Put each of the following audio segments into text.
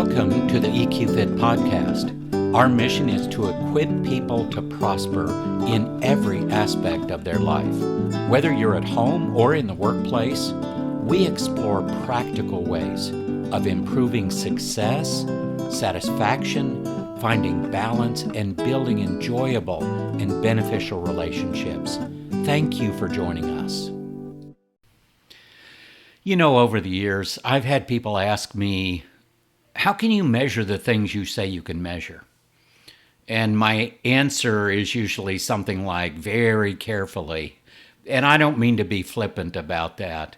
Welcome to the EQ Fit podcast. Our mission is to equip people to prosper in every aspect of their life. Whether you're at home or in the workplace, we explore practical ways of improving success, satisfaction, finding balance, and building enjoyable and beneficial relationships. Thank you for joining us. You know, over the years, I've had people ask me, how can you measure the things you say you can measure? And my answer is usually something like, very carefully. And I don't mean to be flippant about that.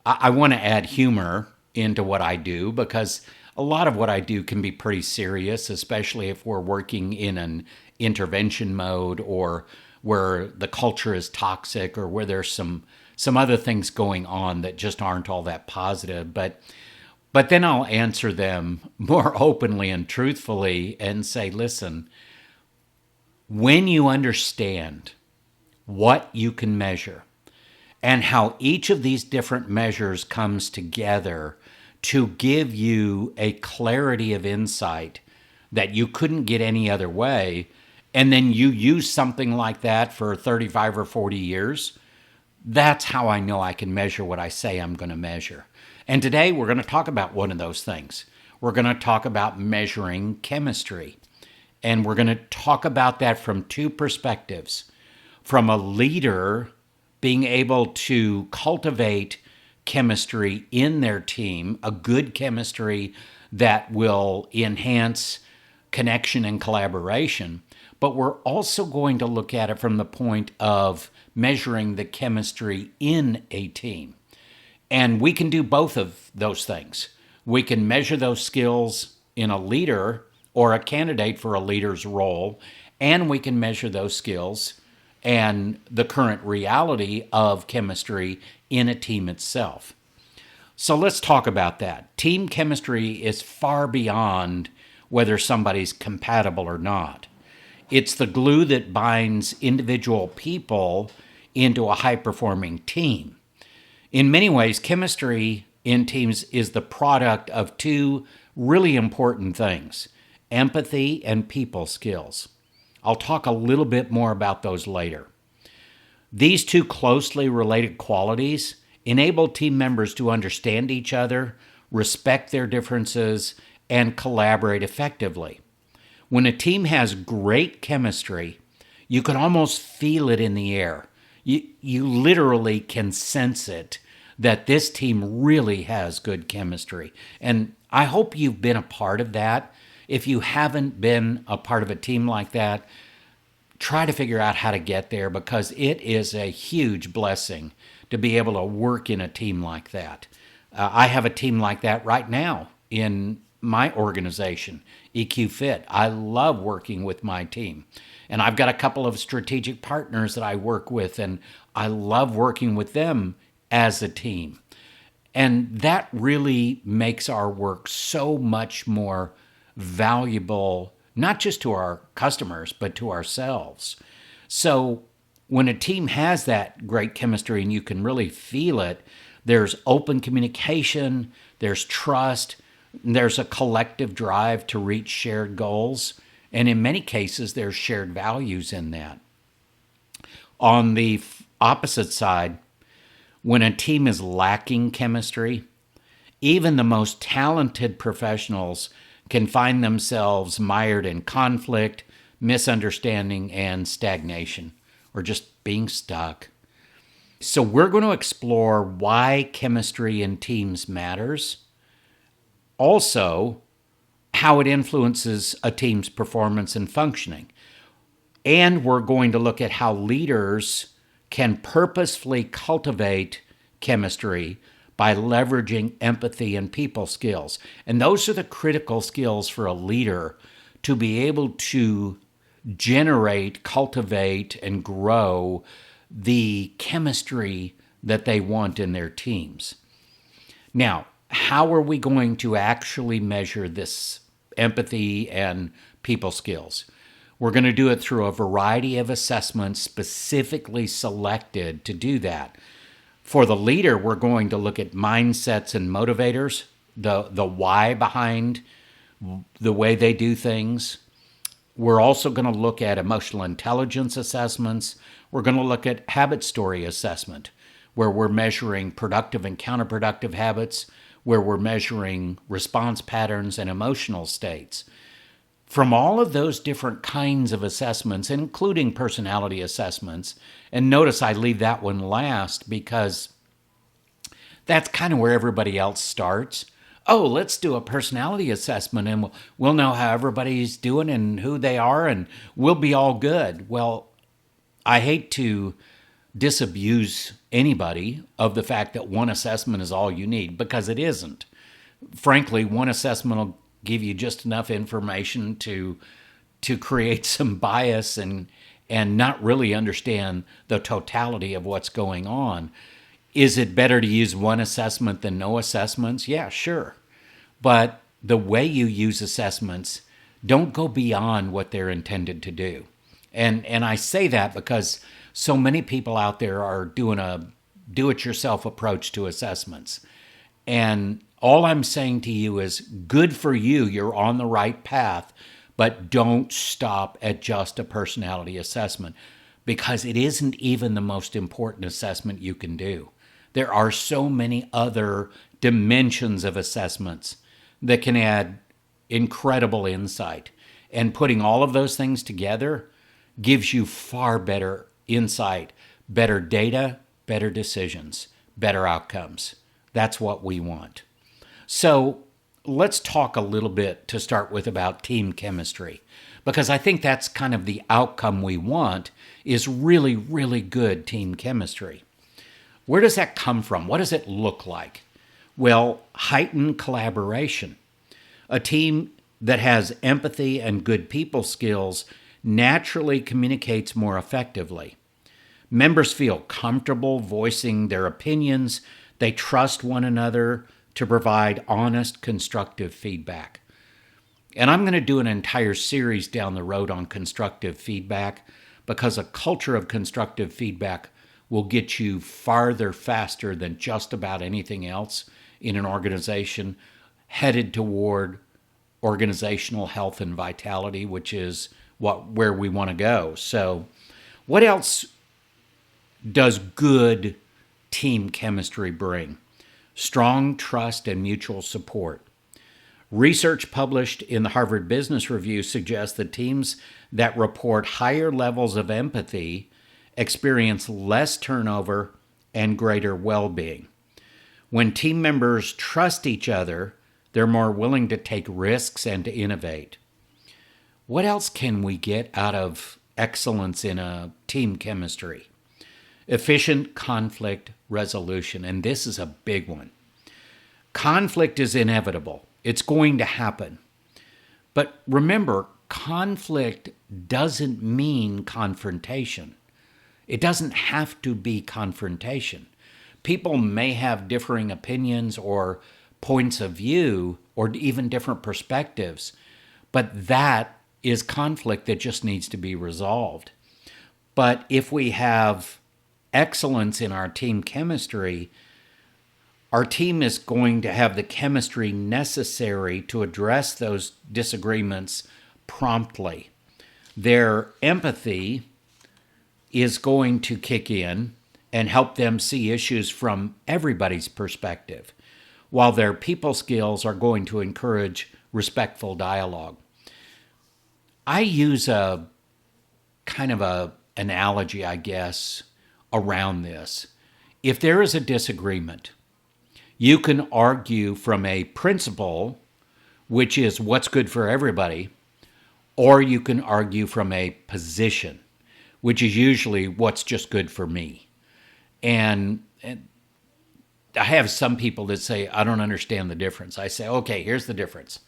I want to add humor into what I do because a lot of what I do can be pretty serious, especially if we're working in an intervention mode or where the culture is toxic or where there's some other things going on that just aren't all that positive. But then I'll answer them more openly and truthfully and say, listen, when you understand what you can measure and how each of these different measures comes together to give you a clarity of insight that you couldn't get any other way, and then you use something like that for 35 or 40 years, that's how I know I can measure what I say I'm going to measure. And today we're going to talk about one of those things. We're going to talk about measuring chemistry. And we're going to talk about that from two perspectives. From a leader being able to cultivate chemistry in their team, a good chemistry that will enhance connection and collaboration. But we're also going to look at it from the point of measuring the chemistry in a team. And we can do both of those things. We can measure those skills in a leader or a candidate for a leader's role, and we can measure those skills and the current reality of chemistry in a team itself. So let's talk about that. Team chemistry is far beyond whether somebody's compatible or not. It's the glue that binds individual people into a high-performing team. In many ways, chemistry in teams is the product of two really important things, empathy and people skills. I'll talk a little bit more about those later. These two closely related qualities enable team members to understand each other, respect their differences, and collaborate effectively. When a team has great chemistry, you can almost feel it in the air. You literally can sense it, that this team really has good chemistry. And I hope you've been a part of that. If you haven't been a part of a team like that, try to figure out how to get there because it is a huge blessing to be able to work in a team like that. I have a team like that right now in my organization, EQ Fit. I love working with my team. And I've got a couple of strategic partners that I work with, and I love working with them as a team. And that really makes our work so much more valuable, not just to our customers, but to ourselves. So when a team has that great chemistry and you can really feel it, there's open communication, there's trust, there's a collective drive to reach shared goals. And in many cases, there's shared values in that. On the opposite side, when a team is lacking chemistry, even the most talented professionals can find themselves mired in conflict, misunderstanding, and stagnation, or just being stuck. So we're going to explore why chemistry in teams matters. Also, how it influences a team's performance and functioning. And we're going to look at how leaders can purposefully cultivate chemistry by leveraging empathy and people skills. And those are the critical skills for a leader to be able to generate, cultivate, and grow the chemistry that they want in their teams. Now, how are we going to actually measure this empathy and people skills? We're going to do it through a variety of assessments specifically selected to do that. For the leader, we're going to look at mindsets and motivators, the why behind the way they do things. We're also going to look at emotional intelligence assessments. We're going to look at habit story assessment, where we're measuring productive and counterproductive habits, where we're measuring response patterns and emotional states. From all of those different kinds of assessments, including personality assessments, and notice I leave that one last because that's kind of where everybody else starts. Oh, let's do a personality assessment and we'll know how everybody's doing and who they are and we'll be all good. Well, I hate to disabuse anybody of the fact that one assessment is all you need, because it isn't. Frankly, one assessment will give you just enough information to create some bias and not really understand the totality of what's going on. Is it better to use one assessment than no assessments? Yeah, sure. But the way you use assessments don't go beyond what they're intended to do. And I say that because so many people out there are doing a do-it-yourself approach to assessments. And all I'm saying to you is, good for you, you're on the right path, but don't stop at just a personality assessment, because it isn't even the most important assessment you can do. There are so many other dimensions of assessments that can add incredible insight. And putting all of those things together gives you far better insight, better data, better decisions, better outcomes. That's what we want. So let's talk a little bit to start with about team chemistry, because I think that's kind of the outcome we want, is really, really good team chemistry. Where does that come from? What does it look like? Well, heightened collaboration. A team that has empathy and good people skills naturally communicates more effectively. Members feel comfortable voicing their opinions. They trust one another to provide honest, constructive feedback. And I'm going to do an entire series down the road on constructive feedback, because a culture of constructive feedback will get you farther faster than just about anything else in an organization headed toward organizational health and vitality, which is where we want to go. So what else does good team chemistry bring? Strong trust and mutual support. Research published in the Harvard Business Review suggests that teams that report higher levels of empathy experience less turnover and greater well-being. When team members trust each other, they're more willing to take risks and to innovate. What else can we get out of excellence in a team chemistry? Efficient conflict resolution, and this is a big one. Conflict is inevitable. It's going to happen. But remember, conflict doesn't mean confrontation. It doesn't have to be confrontation. People may have differing opinions or points of view or even different perspectives, but that is conflict that just needs to be resolved. But if we have excellence in our team chemistry, our team is going to have the chemistry necessary to address those disagreements promptly. Their empathy is going to kick in and help them see issues from everybody's perspective, while their people skills are going to encourage respectful dialogue. I use a kind of a analogy, I guess, around this. If there is a disagreement, you can argue from a principle, which is what's good for everybody, or you can argue from a position, which is usually what's just good for me. And I have some people that say, I don't understand the difference. I say, okay, here's the difference.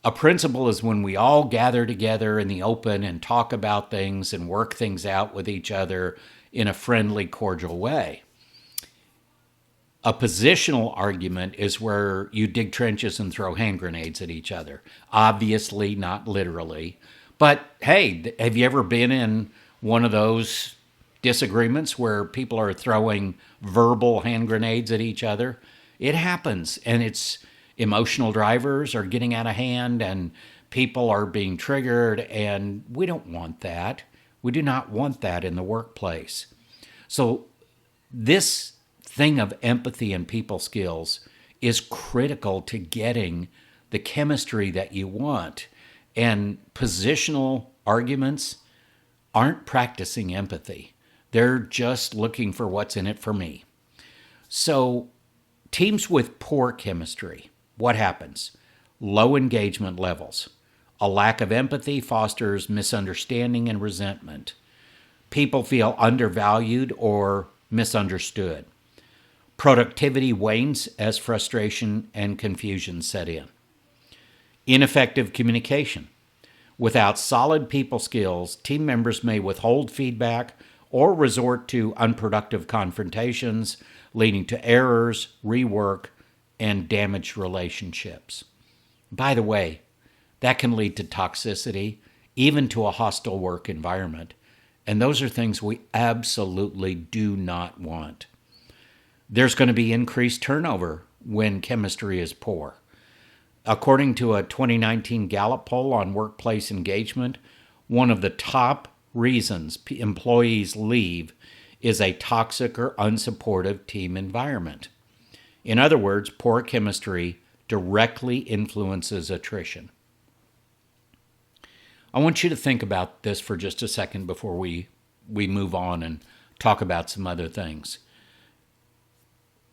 A principle is when we all gather together in the open and talk about things and work things out with each other in a friendly, cordial way. A positional argument is where you dig trenches and throw hand grenades at each other. Obviously, not literally. But hey, have you ever been in one of those disagreements where people are throwing verbal hand grenades at each other? It happens, and it's Emotional drivers are getting out of hand and people are being triggered, and we don't want that. We do not want that in the workplace. So this thing of empathy and people skills is critical to getting the chemistry that you want. And positional arguments aren't practicing empathy. They're just looking for what's in it for me. So teams with poor chemistry, what happens? Low engagement levels. A lack of empathy fosters misunderstanding and resentment. People feel undervalued or misunderstood. Productivity wanes as frustration and confusion set in. Ineffective communication. Without solid people skills, team members may withhold feedback or resort to unproductive confrontations, leading to errors, rework, and damaged relationships. By the way, that can lead to toxicity, even to a hostile work environment. And those are things we absolutely do not want. There's going to be increased turnover when chemistry is poor. According to a 2019 Gallup poll on workplace engagement, one of the top reasons employees leave is a toxic or unsupportive team environment. In other words, poor chemistry directly influences attrition. I want you to think about this for just a second before we move on and talk about some other things.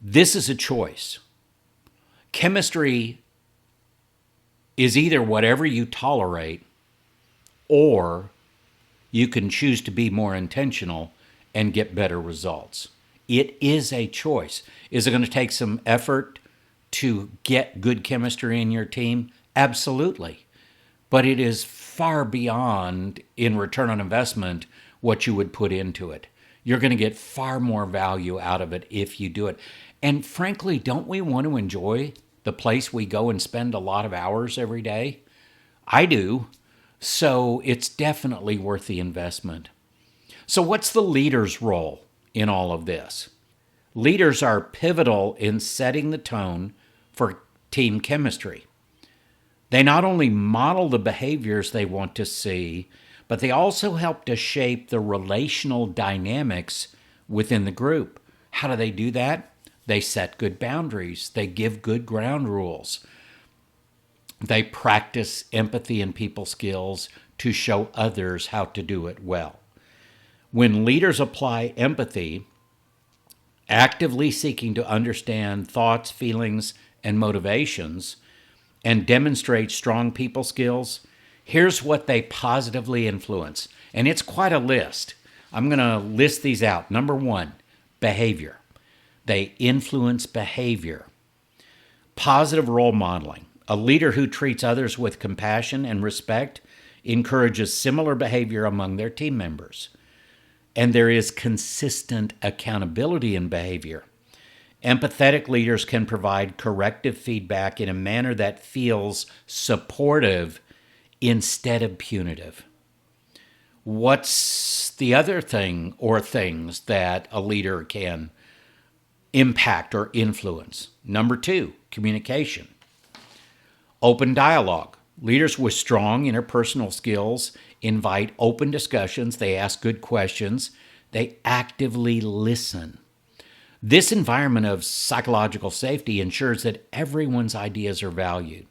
This is a choice. Chemistry is either whatever you tolerate, or you can choose to be more intentional and get better results. It is a choice. Is it going to take some effort to get good chemistry in your team? Absolutely. But it is far beyond, in return on investment, what you would put into it. You're going to get far more value out of it if you do it. And frankly, don't we want to enjoy the place we go and spend a lot of hours every day? I do. So it's definitely worth the investment. So what's the leader's role in all of this? Leaders are pivotal in setting the tone for team chemistry. They not only model the behaviors they want to see, but they also help to shape the relational dynamics within the group. How do they do that? They set good boundaries. They give good ground rules. They practice empathy and people skills to show others how to do it well. When leaders apply empathy, actively seeking to understand thoughts, feelings, and motivations, and demonstrate strong people skills, here's what they positively influence. And it's quite a list. I'm going to list these out. Number one, behavior. They influence behavior. Positive role modeling. A leader who treats others with compassion and respect encourages similar behavior among their team members. And there is consistent accountability in behavior. Empathetic leaders can provide corrective feedback in a manner that feels supportive instead of punitive. What's the other thing or things that a leader can impact or influence? Number two, communication. Open dialogue. Leaders with strong interpersonal skills invite open discussions. They ask good questions. They actively listen. This environment of psychological safety ensures that everyone's ideas are valued.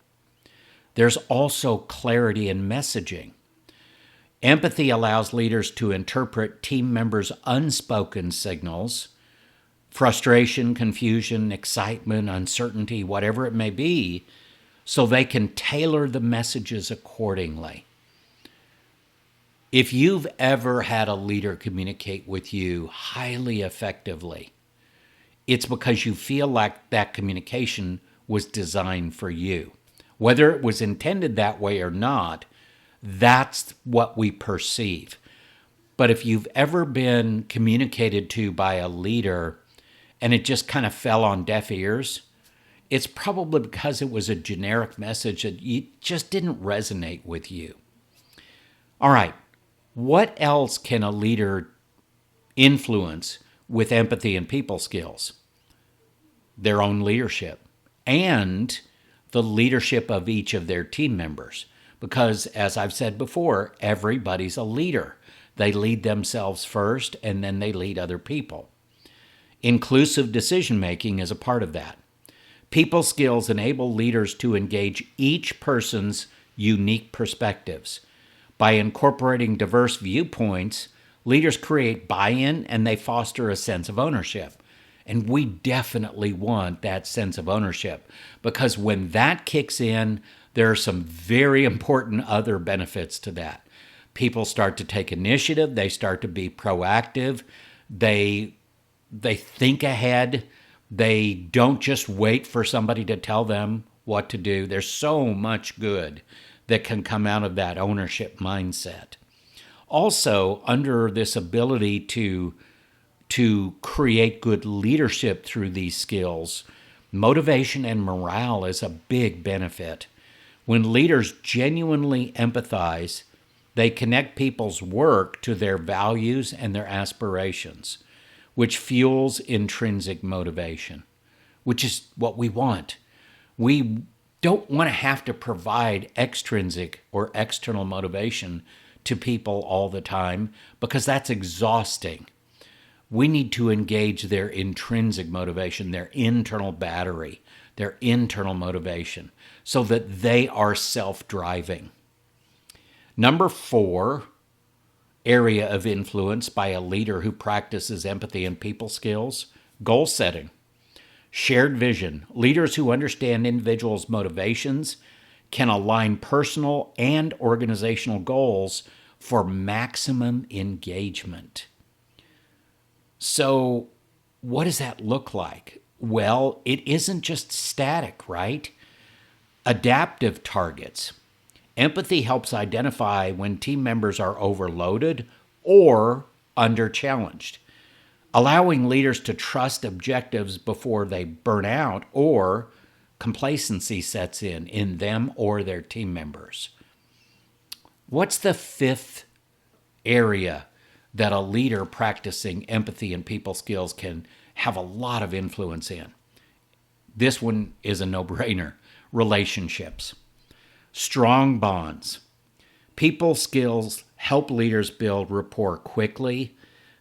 There's also clarity in messaging. Empathy allows leaders to interpret team members' unspoken signals, frustration, confusion, excitement, uncertainty, whatever it may be, so they can tailor the messages accordingly. If you've ever had a leader communicate with you highly effectively, it's because you feel like that communication was designed for you. Whether it was intended that way or not, that's what we perceive. But if you've ever been communicated to by a leader and it just kind of fell on deaf ears, it's probably because it was a generic message that just didn't resonate with you. All right, what else can a leader influence with empathy and people skills? Their own leadership and the leadership of each of their team members. Because, as I've said before, everybody's a leader. They lead themselves first, and then they lead other people. Inclusive decision making is a part of that. People skills enable leaders to engage each person's unique perspectives. By incorporating diverse viewpoints, leaders create buy-in and they foster a sense of ownership. And we definitely want that sense of ownership, because when that kicks in, there are some very important other benefits to that. People start to take initiative, they start to be proactive, they think ahead, they don't just wait for somebody to tell them what to do. There's so much good that can come out of that ownership mindset. Also, under this ability to create good leadership through these skills, motivation and morale is a big benefit. When leaders genuinely empathize, they connect people's work to their values and their aspirations, which fuels intrinsic motivation, which is what we want. We don't want to have to provide extrinsic or external motivation to people all the time, because that's exhausting. We need to engage their intrinsic motivation, their internal battery, their internal motivation, so that they are self-driving. Number 4 area of influence by a leader who practices empathy and people skills: goal setting. Shared vision. Leaders who understand individuals' motivations can align personal and organizational goals for maximum engagement. So, what does that look like? Well, it isn't just static, right? Adaptive targets. Empathy helps identify when team members are overloaded or under-challenged, allowing leaders to trust objectives before they burn out or complacency sets in them or their team members. What's the 5th area that a leader practicing empathy and people skills can have a lot of influence in? This one is a no-brainer. Relationships. Strong bonds. People skills help leaders build rapport quickly.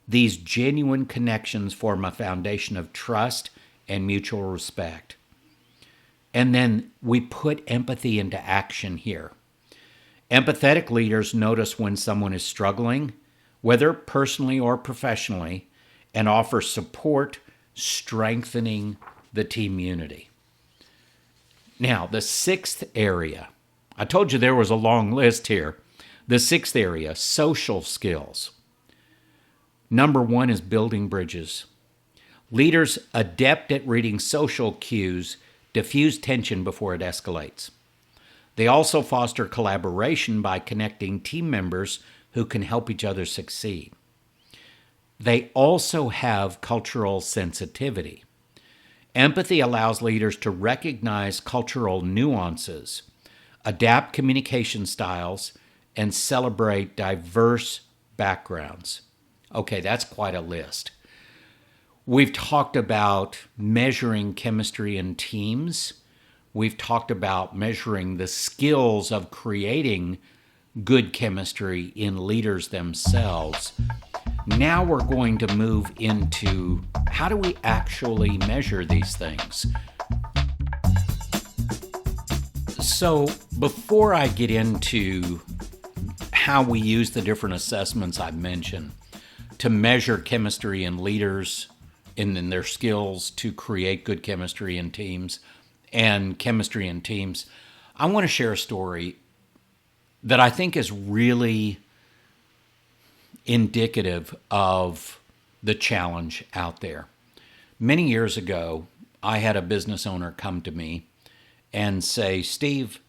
These genuine connections form a foundation of trust and mutual respect. And then we put empathy into action here. Empathetic leaders notice when someone is struggling, whether personally or professionally, and offer support, strengthening the team unity. Now, the 6th area, I told you there was a long list here. The 6th area, social skills. Number 1 is building bridges. Leaders adept at reading social cues diffuse tension before it escalates. They also foster collaboration by connecting team members who can help each other succeed. They also have cultural sensitivity. Empathy allows leaders to recognize cultural nuances, adapt communication styles, and celebrate diverse backgrounds. Okay, that's quite a list. We've talked about measuring chemistry in teams. We've talked about measuring the skills of creating good chemistry in leaders themselves. Now we're going to move into how do we actually measure these things? So before I get into how we use the different assessments I've mentioned to measure chemistry in leaders and in their skills to create good chemistry in teams and chemistry in teams, I want to share a story that I think is really indicative of the challenge out there. Many years ago, I had a business owner come to me and say, "Steve,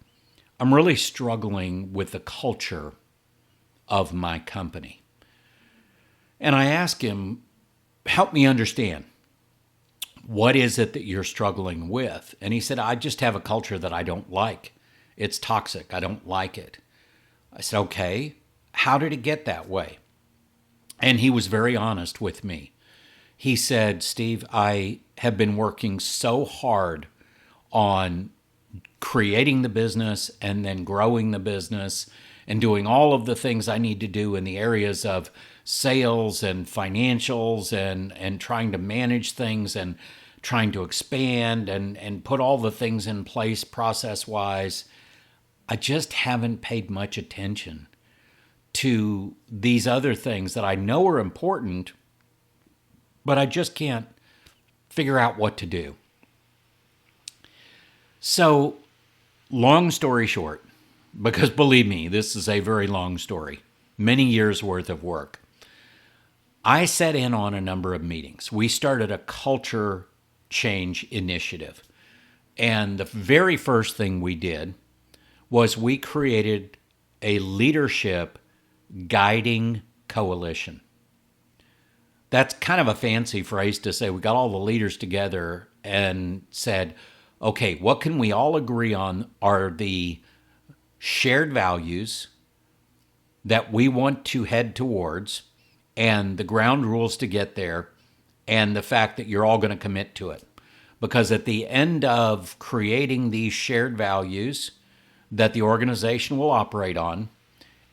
I'm really struggling with the culture of my company." And I asked him, "Help me understand. What is it that you're struggling with?" And he said, "I just have a culture that I don't like. It's toxic. I don't like it." I said, "Okay, how did it get that way?" And he was very honest with me. He said, "Steve, I have been working so hard on creating the business and then growing the business and doing all of the things I need to do in the areas of sales and financials and trying to manage things and trying to expand and put all the things in place process wise. I just haven't paid much attention to these other things that I know are important, but I just can't figure out what to do. So, long story short, because believe me, this is a very long story, many years worth of work. I sat in on a number of meetings. We started a culture change initiative. And the very first thing we did was we created a leadership guiding coalition. That's kind of a fancy phrase to say we got all the leaders together and said, okay, what can we all agree on are the shared values that we want to head towards and the ground rules to get there and the fact that you're all going to commit to it. Because at the end of creating these shared values that the organization will operate on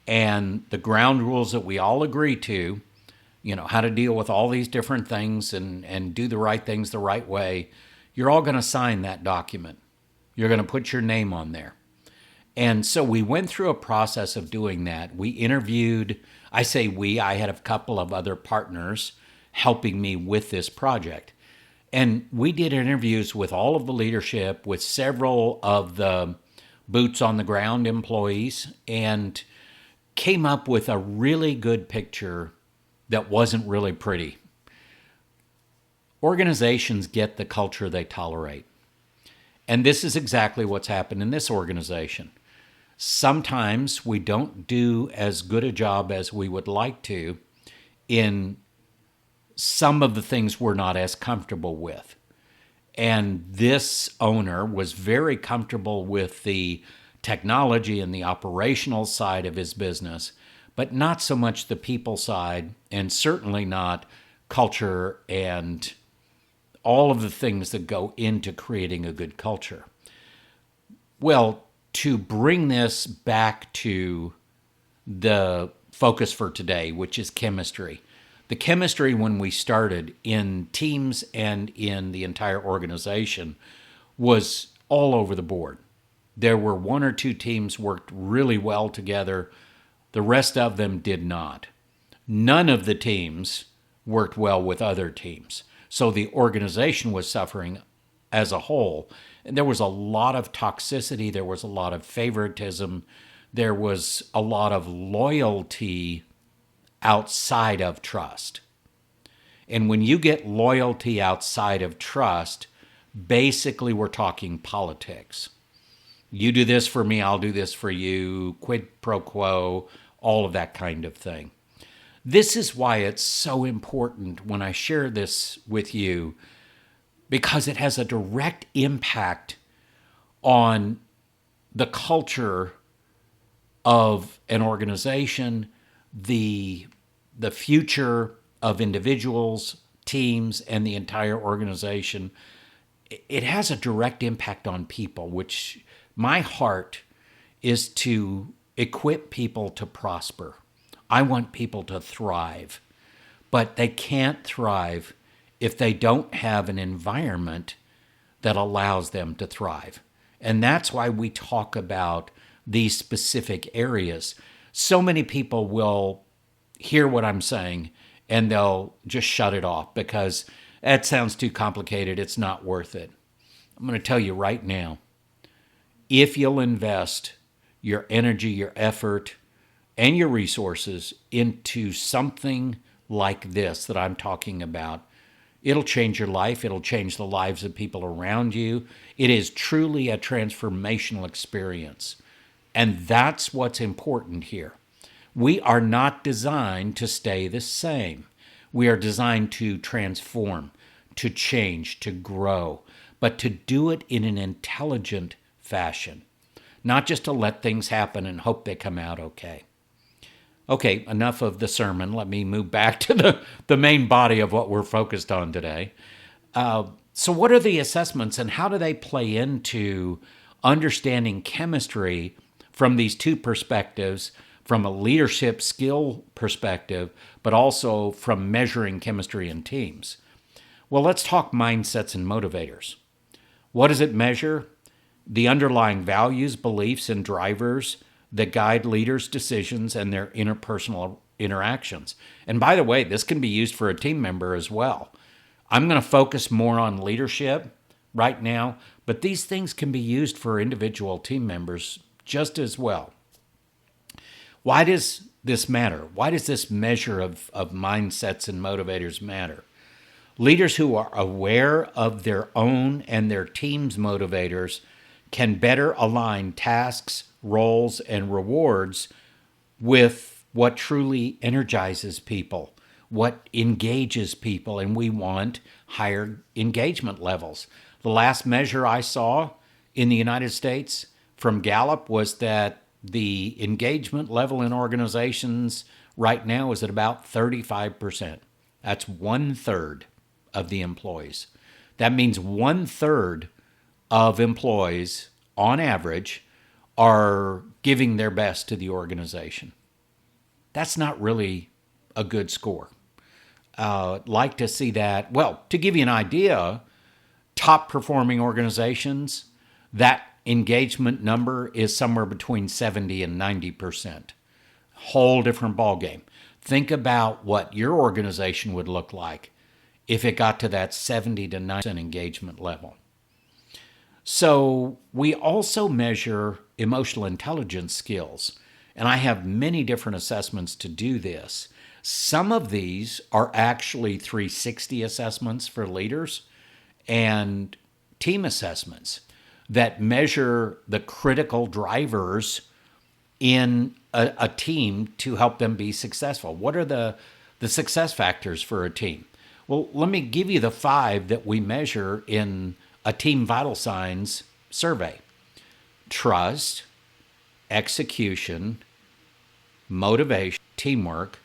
and the ground rules that we all agree to, how to deal with all these different things and do the right things the right way, you're all going to sign that document. You're going to put your name on there. And so we went through a process of doing that. We interviewed, I had a couple of other partners helping me with this project. And we did interviews with all of the leadership, with several of the boots on the ground employees, and came up with a really good picture that wasn't really pretty. Organizations get the culture they tolerate. And this is exactly what's happened in this organization. Sometimes we don't do as good a job as we would like to in some of the things we're not as comfortable with. And this owner was very comfortable with the technology and the operational side of his business, but not so much the people side, and certainly not culture and all of the things that go into creating a good culture. Well, to bring this back to the focus for today, which is chemistry. The chemistry when we started in teams and in the entire organization was all over the board. There were one or two teams worked really well together. The rest of them did not. None of the teams worked well with other teams. So the organization was suffering as a whole. And there was a lot of toxicity. There was a lot of favoritism. There was a lot of loyalty outside of trust. And when you get loyalty outside of trust, basically we're talking politics. You do this for me, I'll do this for you, quid pro quo, all of that kind of thing. This is why it's so important when I share this with you, because it has a direct impact on the culture of an organization, the future of individuals, teams, and the entire organization. It has a direct impact on people, which my heart is to equip people to prosper. I want people to thrive, but they can't thrive if they don't have an environment that allows them to thrive. And that's why we talk about these specific areas. So many people will hear what I'm saying and they'll just shut it off because that sounds too complicated. It's not worth it. I'm going to tell you right now, if you'll invest your energy, your effort, and your resources into something like this that I'm talking about, it'll change your life. It'll change the lives of people around you. It is truly a transformational experience. And that's what's important here. We are not designed to stay the same. We are designed to transform, to change, to grow, but to do it in an intelligent fashion, not just to let things happen and hope they come out okay. Okay, enough of the sermon. Let me move back to the main body of what we're focused on today. So what are the assessments and how do they play into understanding chemistry from these two perspectives, from a leadership skill perspective, but also from measuring chemistry in teams. Well, let's talk mindsets and motivators. What does it measure? The underlying values, beliefs, and drivers that guide leaders' decisions and their interpersonal interactions. And by the way, this can be used for a team member as well. I'm going to focus more on leadership right now, but these things can be used for individual team members just as well. Why does this matter? Why does this measure of mindsets and motivators matter? Leaders who are aware of their own and their team's motivators can better align tasks, roles, and rewards with what truly energizes people, what engages people, and we want higher engagement levels. The last measure I saw in the United States from Gallup was that the engagement level in organizations right now is at about 35%. That's 1/3 of the employees. That means 1/3 of employees, on average, are giving their best to the organization. That's not really a good score. Like to see that. Well, to give you an idea, top performing organizations, that engagement number is somewhere between 70 and 90%. Whole different ballgame. Think about what your organization would look like if it got to that 70 to 90% engagement level. So we also measure emotional intelligence skills, and I have many different assessments to do this. Some of these are actually 360 assessments for leaders and team assessments that measure the critical drivers in a team to help them be successful. What are the success factors for a team? Well, let me give you the 5 that we measure in a team vital signs survey: trust, execution, motivation, teamwork,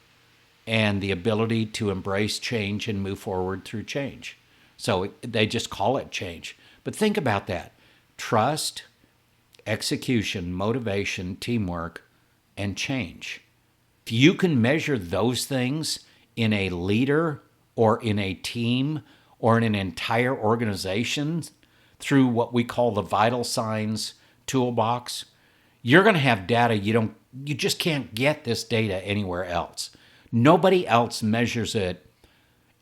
and the ability to embrace change and move forward through change. So they just call it change. But think about that: trust, execution, motivation, teamwork, and change. If you can measure those things in a leader or in a team or in an entire organization through what we call the vital signs toolbox, you're going to have data you just can't get this data anywhere else. Nobody else measures it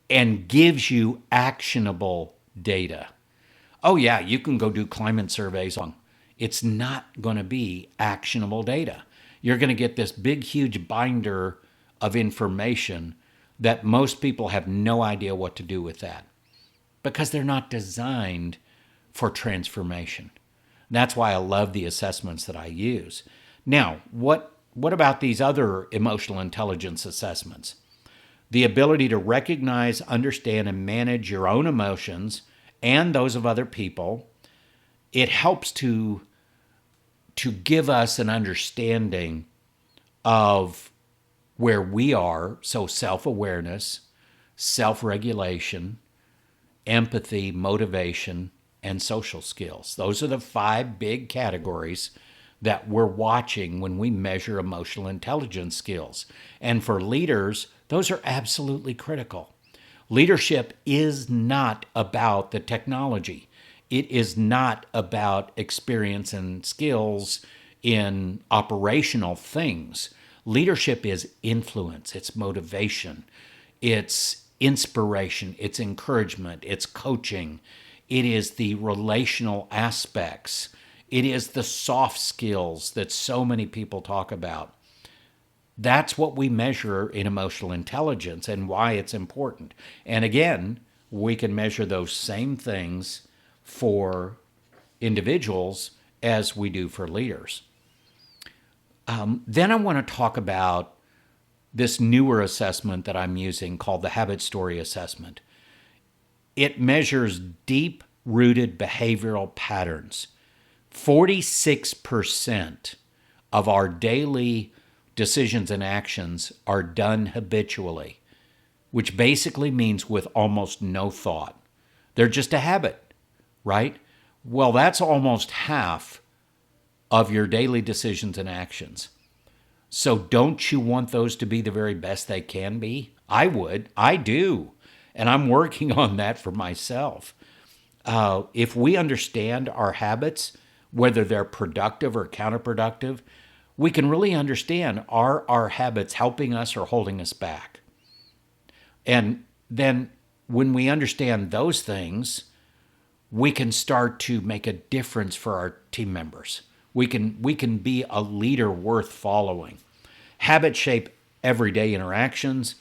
and gives you actionable data. Oh yeah, you can go do climate surveys on. It's not going to be actionable data. You're going to get this big, huge binder of information that most people have no idea what to do with that because they're not designed for transformation. That's why I love the assessments that I use. Now, what about these other emotional intelligence assessments? The ability to recognize, understand, and manage your own emotions and those of other people. It helps to give us an understanding of where we are, so self-awareness, self-regulation, empathy, motivation, and social skills. Those are the 5 big categories that we're watching when we measure emotional intelligence skills. And for leaders, those are absolutely critical. Leadership is not about the technology. It is not about experience and skills in operational things. Leadership is influence, it's motivation, it's inspiration, it's encouragement, it's coaching, it is the relational aspects, it is the soft skills that so many people talk about. That's what we measure in emotional intelligence and why it's important. And again, we can measure those same things for individuals as we do for leaders. Then I want to talk about this newer assessment that I'm using called the Habit Story Assessment. It measures deep-rooted behavioral patterns. 46% of our daily decisions and actions are done habitually, which basically means with almost no thought. They're just a habit, right? Well, that's almost half of your daily decisions and actions. So don't you want those to be the very best they can be? I would. I do. And I'm working on that for myself. If we understand our habits, whether they're productive or counterproductive, we can really understand, are our habits helping us or holding us back? And then when we understand those things, we can start to make a difference for our team members. We can be a leader worth following. Habits shape everyday interactions,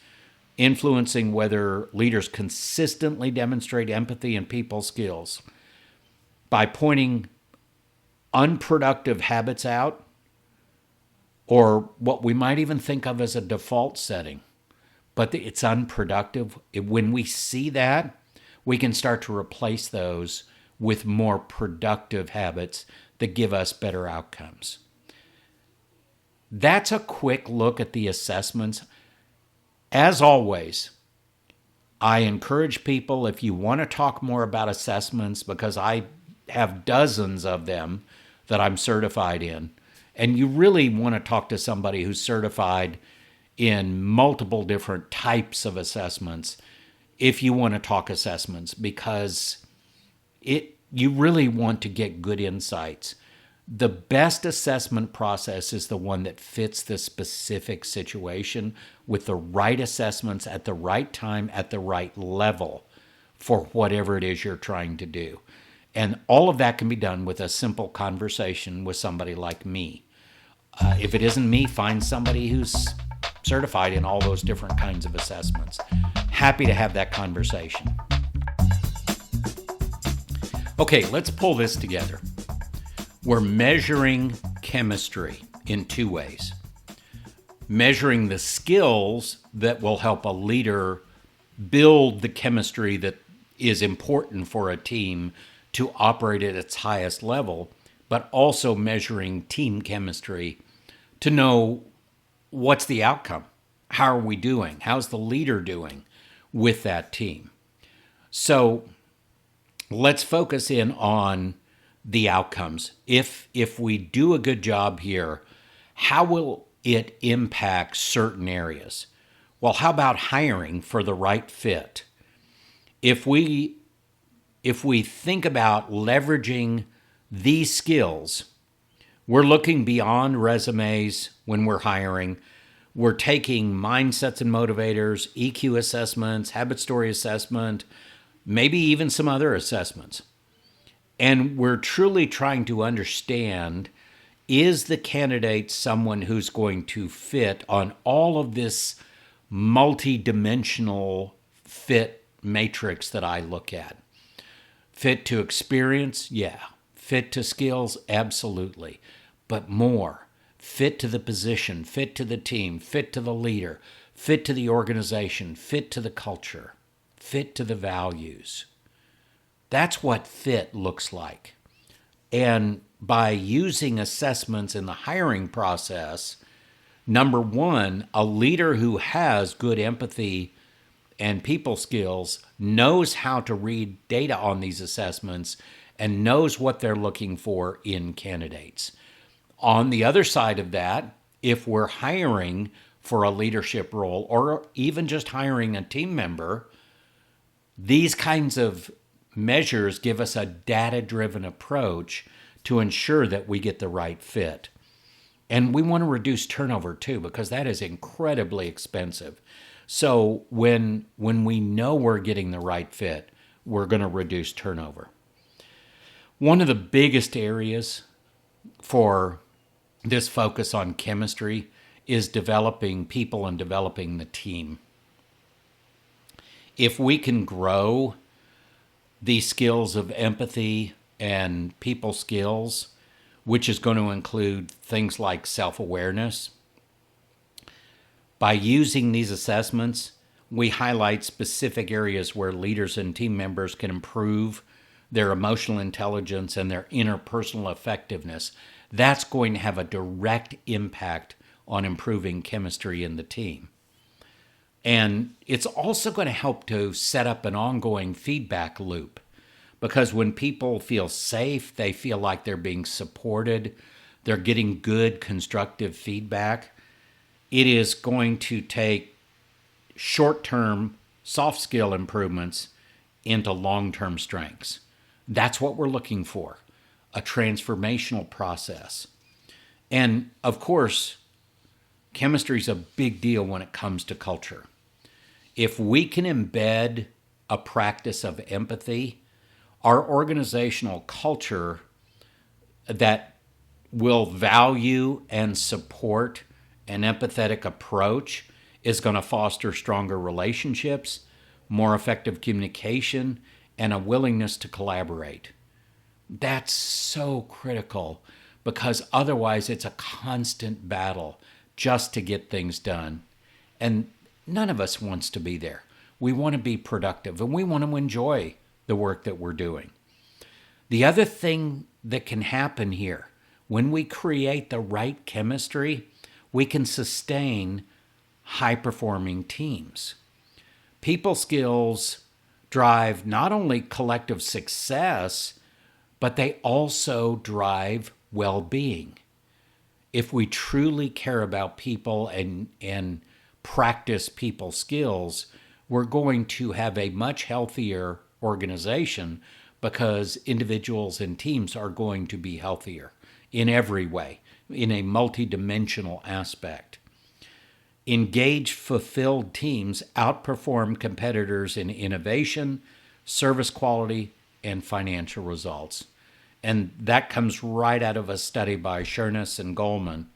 influencing whether leaders consistently demonstrate empathy and people skills. By pointing unproductive habits out, or what we might even think of as a default setting, but it's unproductive. When we see that, we can start to replace those with more productive habits that give us better outcomes. That's a quick look at the assessments. As always, I encourage people, if you want to talk more about assessments, because I have dozens of them that I'm certified in, and you really want to talk to somebody who's certified in multiple different types of assessments if you want to talk assessments, because you really want to get good insights. The best assessment process is the one that fits the specific situation with the right assessments at the right time, at the right level for whatever it is you're trying to do. And all of that can be done with a simple conversation with somebody like me. If it isn't me, find somebody who's certified in all those different kinds of assessments. Happy to have that conversation. Okay, let's pull this together. We're measuring chemistry in two ways. Measuring the skills that will help a leader build the chemistry that is important for a team to operate at its highest level, but also measuring team chemistry to know what's the outcome. How are we doing? How's the leader doing with that team? So let's focus in on the outcomes. If we do a good job here, how will it impact certain areas? Well, how about hiring for the right fit? If we think about leveraging these skills, we're looking beyond resumes when we're hiring. We're taking mindsets and motivators, EQ assessments, habit story assessment, maybe even some other assessments. And we're truly trying to understand, is the candidate someone who's going to fit on all of this multi-dimensional fit matrix that I look at? Fit to experience? Yeah. Fit to skills? Absolutely. But more. Fit to the position, fit to the team, fit to the leader, fit to the organization, fit to the culture, fit to the values. That's what fit looks like. And by using assessments in the hiring process, number one, a leader who has good empathy and people skills knows how to read data on these assessments and knows what they're looking for in candidates. On the other side of that, if we're hiring for a leadership role or even just hiring a team member, these kinds of measures give us a data-driven approach to ensure that we get the right fit. And we want to reduce turnover too, because that is incredibly expensive. So when we know we're getting the right fit, we're going to reduce turnover. One of the biggest areas for this focus on chemistry is developing people and developing the team. If we can grow these skills of empathy and people skills, which is going to include things like self-awareness, by using these assessments, we highlight specific areas where leaders and team members can improve their emotional intelligence and their interpersonal effectiveness. That's going to have a direct impact on improving chemistry in the team. And it's also going to help to set up an ongoing feedback loop, because when people feel safe, they feel like they're being supported, they're getting good constructive feedback, it is going to take short-term soft skill improvements into long-term strengths. That's what we're looking for, a transformational process. And of course, chemistry is a big deal when it comes to culture. If we can embed a practice of empathy, our organizational culture that will value and support an empathetic approach is going to foster stronger relationships, more effective communication, and a willingness to collaborate. That's so critical because otherwise it's a constant battle just to get things done. And none of us wants to be there. We want to be productive and we want to enjoy the work that we're doing. The other thing that can happen here, when we create the right chemistry, we can sustain high-performing teams. People skills drive not only collective success, but they also drive well-being. If we truly care about people and practice people skills, we're going to have a much healthier organization because individuals and teams are going to be healthier in every way, in a multidimensional aspect. Engaged, fulfilled teams outperform competitors in innovation, service quality, and financial results. And that comes right out of a study by Sherness and Goldman,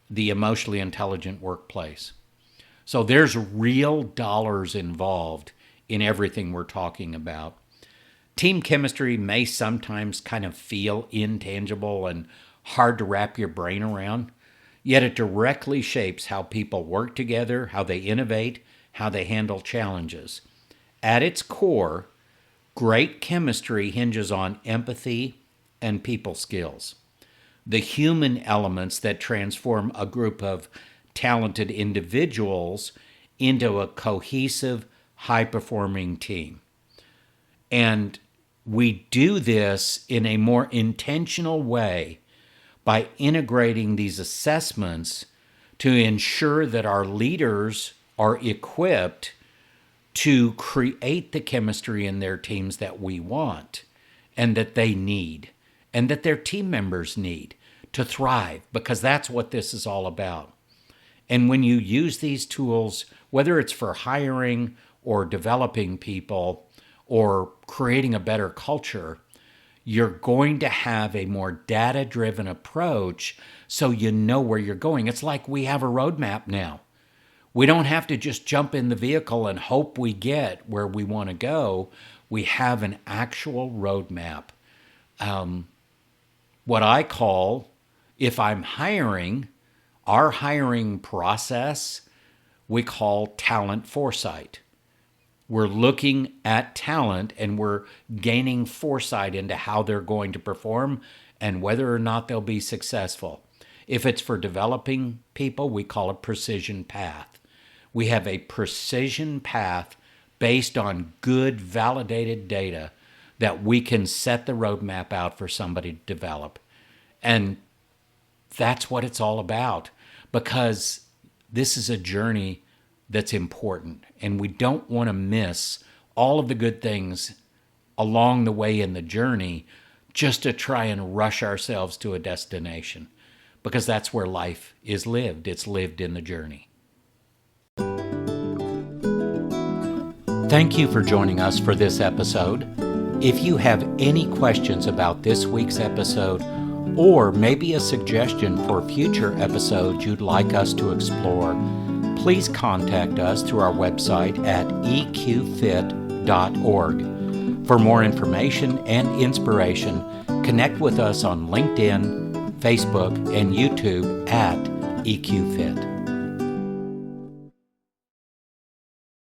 The Emotionally Intelligent Workplace. So there's real dollars involved in everything we're talking about. Team chemistry may sometimes kind of feel intangible and hard to wrap your brain around, yet it directly shapes how people work together, how they innovate, how they handle challenges. At its core, great chemistry hinges on empathy and people skills, the human elements that transform a group of talented individuals into a cohesive, high-performing team. And we do this in a more intentional way by integrating these assessments to ensure that our leaders are equipped to create the chemistry in their teams that we want and that they need and that their team members need to thrive, because that's what this is all about. And when you use these tools, whether it's for hiring or developing people or creating a better culture, you're going to have a more data-driven approach so you know where you're going. It's like we have a roadmap now. We don't have to just jump in the vehicle and hope we get where we want to go. We have an actual roadmap. What I call, if I'm hiring, our hiring process, we call talent foresight. We're looking at talent and we're gaining foresight into how they're going to perform and whether or not they'll be successful. If it's for developing people, we call it PrecisionPath. We have a precision path based on good, validated data that we can set the roadmap out for somebody to develop. And that's what it's all about, because this is a journey that's important, and we don't want to miss all of the good things along the way in the journey just to try and rush ourselves to a destination, because that's where life is lived. It's lived in the journey. Thank you for joining us for this episode. If you have any questions about this week's episode, or maybe a suggestion for future episodes you'd like us to explore, please contact us through our website at eqfit.org. For more information and inspiration, connect with us on LinkedIn, Facebook, and YouTube at EQFit.